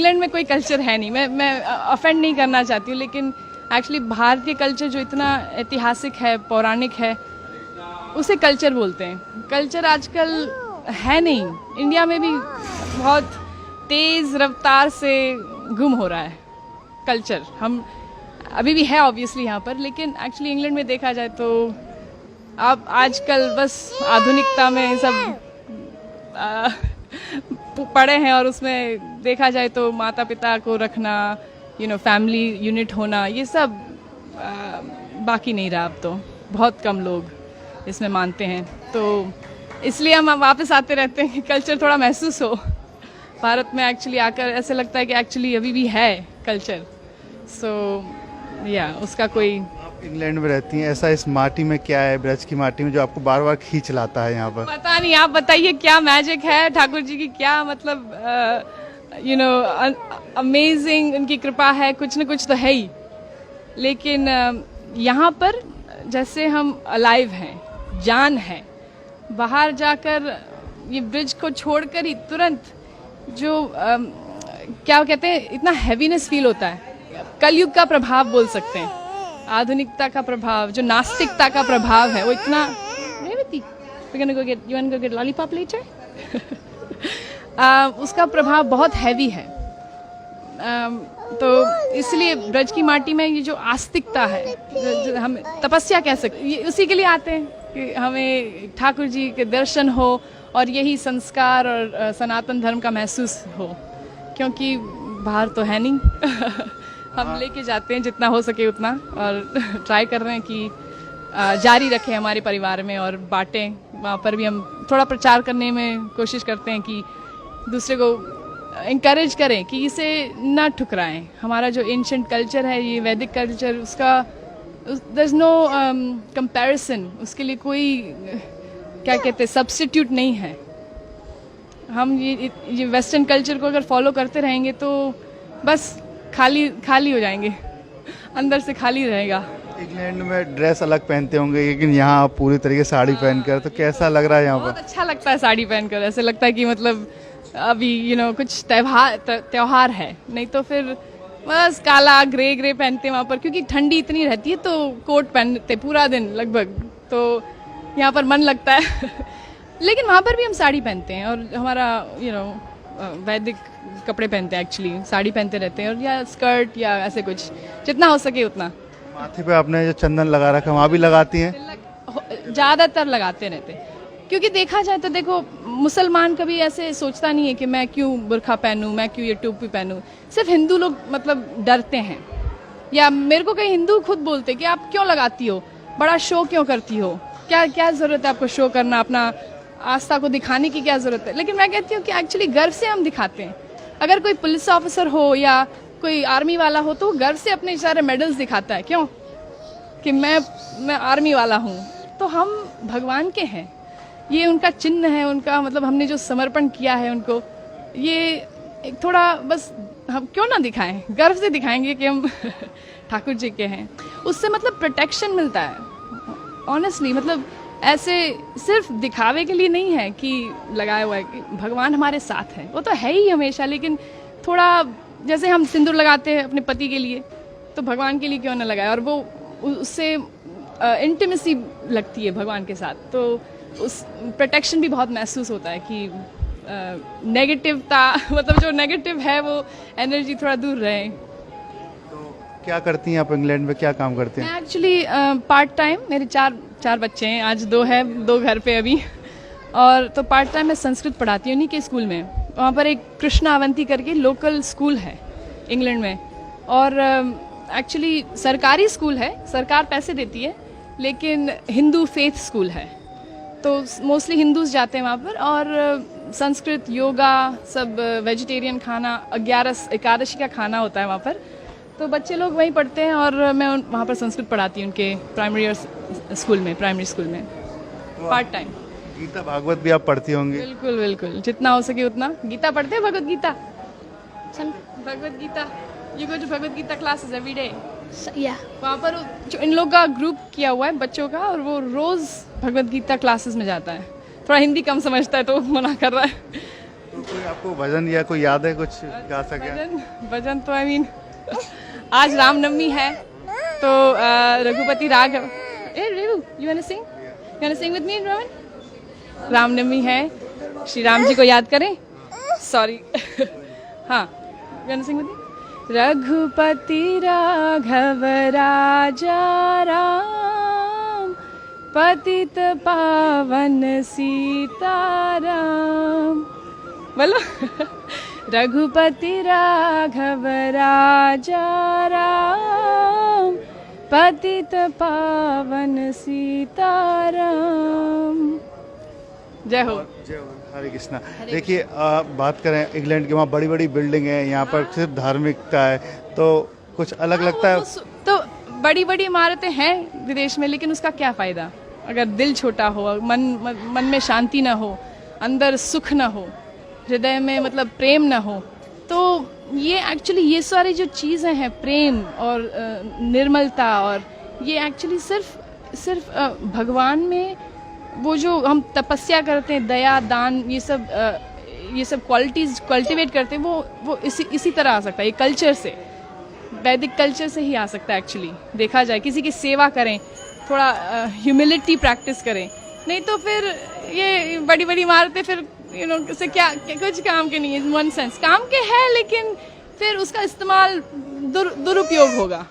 England में कोई culture है नहीं। मैं ऑफेंड नहीं करना चाहती हूँ, लेकिन एक्चुअली भारत के कल्चर जो इतना ऐतिहासिक है, पौराणिक है, उसे कल्चर बोलते हैं। कल्चर आजकल है नहीं। इंडिया में भी बहुत तेज़ रफ्तार से गुम हो रहा है कल्चर। हम अभी भी है ऑब्वियसली यहाँ पर, लेकिन एक्चुअली इंग्लैंड में देखा जाए तो आप आजकल बस आधुनिकता में सब पड़े हैं, और उसमें देखा जाए तो माता पिता को रखना, फैमिली यूनिट होना, ये सब बाकी नहीं रहा। अब तो बहुत कम लोग इसमें मानते हैं, तो इसलिए हम वापस आते रहते हैं कि कल्चर थोड़ा महसूस हो भारत में। एक्चुअली आकर ऐसे लगता है कि एक्चुअली अभी भी है कल्चर। सो उसका कोई। आप इंग्लैंड में रहती हैं, ऐसा इस माटी में क्या है, ब्रज की माटी में, जो आपको बार बार खींच लाता है यहाँ पर? पता नहीं, आप बताइए क्या मैजिक है ठाकुर जी की, क्या मतलब अमेजिंग उनकी कृपा है, कुछ न कुछ तो है ही। लेकिन यहाँ पर जैसे हम अलाइव हैं, जान है। बाहर जाकर ये ब्रिज को छोड़कर ही तुरंत जो क्या कहते हैं, इतना हैवीनेस फील होता है। कलयुग का प्रभाव बोल सकते हैं, आधुनिकता का प्रभाव, जो नास्तिकता का प्रभाव है, वो इतना। लॉलीपॉप लेटर उसका प्रभाव बहुत हैवी है। तो इसलिए ब्रज की माटी में ये जो आस्तिकता है, जो हम तपस्या कह सकते, ये उसी के लिए आते हैं कि हमें ठाकुर जी के दर्शन हो और यही संस्कार और सनातन धर्म का महसूस हो, क्योंकि बाहर तो है नहीं। हम लेके जाते हैं जितना हो सके उतना, और ट्राई कर रहे हैं कि जारी रखें हमारे परिवार में और बांटें। वहाँ पर भी हम थोड़ा प्रचार करने में कोशिश करते हैं कि दूसरे को इंकरेज करें कि इसे ना ठुकराएं। हमारा जो एंशिएंट कल्चर है, ये वैदिक कल्चर, उसका देयर इज नो कंपैरिजन, उसके लिए कोई क्या कहते हैं सब्स्टिट्यूट नहीं है। हम ये वेस्टर्न कल्चर को अगर फॉलो करते रहेंगे तो बस खाली हो जाएंगे, अंदर से खाली रहेगा। इंग्लैंड में ड्रेस अलग पहनते होंगे, लेकिन यहाँ आप पूरी तरीके से साड़ी पहनकर, तो कैसा लग रहा है यहाँ पर? बहुत अच्छा लगता है साड़ी पहनकर। ऐसे लगता है कि मतलब अभी कुछ त्योहार है, नहीं तो फिर बस काला ग्रे पहनते हैं वहाँ पर, क्योंकि ठंडी इतनी रहती है तो कोट पहनते पूरा दिन लगभग, तो यहाँ पर मन लगता है। लेकिन वहाँ पर भी हम साड़ी पहनते हैं, और हमारा वैदिक कपड़े पहनते हैं, एक्चुअली साड़ी पहनते रहते हैं, और या स्कर्ट या ऐसे कुछ, जितना हो सके उतना। माथे पे आपने जो चंदन लगा रखा है, वहाँ भी लगाती हैं? ज़्यादातर लगाते रहते हैं, क्योंकि देखा जाए तो देखो, मुसलमान कभी ऐसे सोचता नहीं है कि मैं क्यों बुर्खा पहनूं, मैं क्यों ये टोपी पहनूं। सिर्फ हिंदू लोग मतलब डरते हैं, या मेरे को कई हिंदू खुद बोलते कि आप क्यों लगाती हो, बड़ा शो क्यों करती हो, क्या ज़रूरत है आपको शो करना, अपना आस्था को दिखाने की क्या ज़रूरत है। लेकिन मैं कहती हूँ कि एक्चुअली गर्व से हम दिखाते हैं। अगर कोई पुलिस ऑफिसर हो या कोई आर्मी वाला हो, तो वो गर्व से अपने सारे मेडल्स दिखाता है, क्यों, कि मैं आर्मी वाला हूँ। तो हम भगवान के हैं, ये उनका चिन्ह है, उनका मतलब हमने जो समर्पण किया है उनको, ये एक थोड़ा बस हम क्यों ना दिखाएं, गर्व से दिखाएंगे कि हम ठाकुर जी के हैं। उससे मतलब प्रोटेक्शन मिलता है ऑनेस्टली। मतलब ऐसे सिर्फ दिखावे के लिए नहीं है कि लगाया हुआ है, कि भगवान हमारे साथ है, वो तो है ही हमेशा। लेकिन थोड़ा जैसे हम सिंदूर लगाते हैं अपने पति के लिए, तो भगवान के लिए क्यों ना लगाए, और वो उससे इंटीमेसी लगती है भगवान के साथ, तो उस प्रोटेक्शन भी बहुत महसूस होता है कि नेगेटिवता मतलब जो नेगेटिव है वो एनर्जी थोड़ा दूर रहे। तो क्या करती हैं आप इंग्लैंड में, क्या काम करते हैं? मैं एक्चुअली पार्ट टाइम, मेरे चार बच्चे हैं, आज दो घर पे अभी, और तो पार्ट टाइम मैं संस्कृत पढ़ाती हूँ उन्हीं के स्कूल में। वहाँ पर एक कृष्णा अवंती करके लोकल स्कूल है इंग्लैंड में, और एक्चुअली सरकारी स्कूल है, सरकार पैसे देती है, लेकिन हिंदू फेथ स्कूल है, तो मोस्टली हिंदूज जाते हैं वहाँ पर। और संस्कृत, योगा, सब वेजिटेरियन खाना, 11 एकादशी का खाना होता है वहाँ पर, तो बच्चे लोग वहीं पढ़ते हैं, और मैं वहाँ पर संस्कृत पढ़ाती हूँ उनके प्राइमरी स्कूल में पार्ट टाइम। गीता भागवत भी आप पढ़ती होंगी? बिल्कुल, जितना हो सके उतना। गीता पढ़ते हैं, Bhagavad Gita, Bhagavad Gita, you go to Bhagavad Gita classes every day? वहाँ पर जो इन लोग का ग्रुप किया हुआ है बच्चों का, और वो रोज भगवत गीता क्लासेस में जाता है। थोड़ा हिंदी कम समझता है तो मना कर रहा है। कोई आपको भजन या कोई याद है कुछ गा सके? भजन भजन तो आई मीन आज रामनवमी है तो Raghupati Raghav you want to sing with me Rohan? Ramnavami है, श्री राम जी को याद करें। सॉरी हाँ, you want to sing with me? Raghupati Raghav Raja Ram, पतित पावन सीताराम। बोलो रघुपति राघव राजा राम, पतित पावन सीताराम। जय हो। जय हो, हरे कृष्णा। देखिए बात करें इंग्लैंड की, वहाँ बड़ी बड़ी बिल्डिंग है, यहाँ पर सिर्फ धार्मिकता है, तो कुछ अलग लगता है। तो बड़ी बड़ी इमारतें हैं विदेश में, लेकिन उसका क्या फायदा अगर दिल छोटा हो, मन में शांति ना हो, अंदर सुख ना हो, हृदय में मतलब प्रेम ना हो। तो ये एक्चुअली ये सारी जो चीज़ें हैं, प्रेम और निर्मलता, और ये एक्चुअली सिर्फ भगवान में वो जो हम तपस्या करते हैं, दया दान, ये सब क्वालिटीज कल्टीवेट करते हैं, वो इसी तरह आ सकता है। ये कल्चर से, वैदिक कल्चर से ही आ सकता है एक्चुअली। देखा जाए किसी की सेवा करें, थोड़ा ह्यूमिलिटी प्रैक्टिस करें, नहीं तो फिर ये बड़ी बड़ी इमारतें फिर उससे क्या कुछ काम के नहीं है। वन सेंस काम के है, लेकिन फिर उसका इस्तेमाल दुरुपयोग होगा।